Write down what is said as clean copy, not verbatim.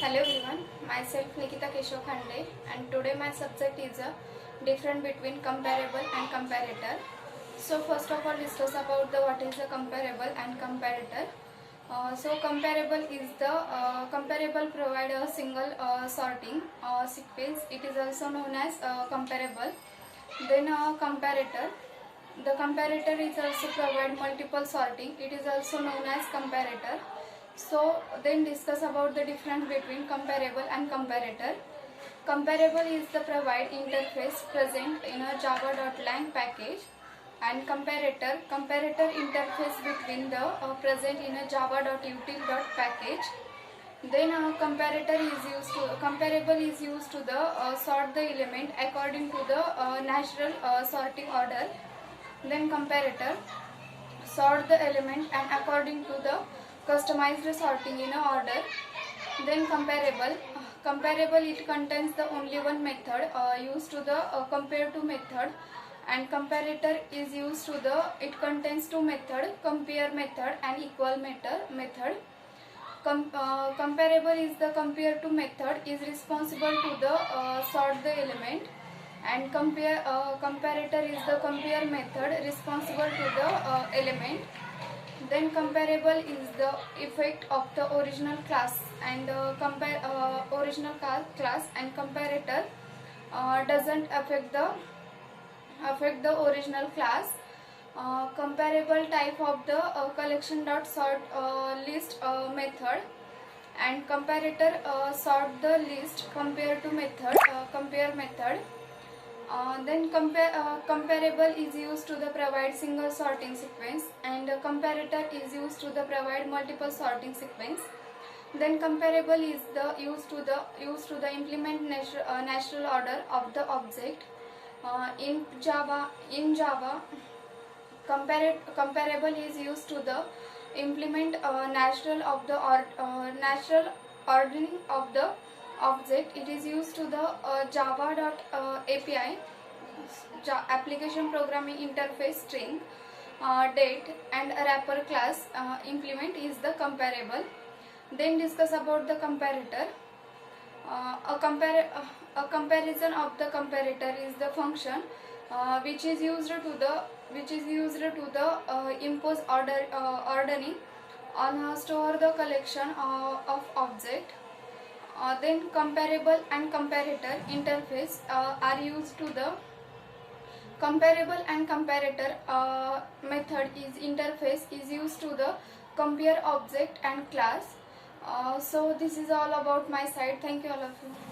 Hello everyone, myself Nikita Keshav Khande, and today my subject is a difference between comparable and comparator. So first of all discuss about the what is a comparable and comparator. So comparable is the comparable provide a single sorting sequence. It is also known as comparable. Then comparator. The comparator is also provide multiple sorting. It is also known as comparator. So then discuss about the difference between comparable and comparator. Comparable is the provide interface present in a java.lang package, and comparator interface between the present in a java.util.package. Then comparable is used to the sort the element according to the natural sorting order. Then comparator sort the element and according to the customized sorting in a order. Then comparable it contains the only one method used to the compare to method, and comparator is used to the it contains two method, compare method and equal method. Comparable is the compare to method is responsible to the sort the element, and comparator is the compare method responsible to the element. Then comparable is the effect of the original class and original class, and comparator doesn't affect the original class. Comparable type of the collection dot sort list method, and comparator sort the list compare to method compare method. Then comparable is used to the provide single sorting sequence, and comparator is used to the provide multiple sorting sequence. Then comparable is the used to the implement natural order of the object. In Java, comparable is used to the implement natural ordering of the object. It is used to the java.api application programming interface string date and a wrapper class implement is the comparable. Then discuss about the comparator. A comparison of the comparator is the function which is used to the impose ordering on store the collection of object. Then comparable and comparator interface are used to the comparable and comparator method is interface is used to the compare object and class. So this is all about my side. Thank you all of you.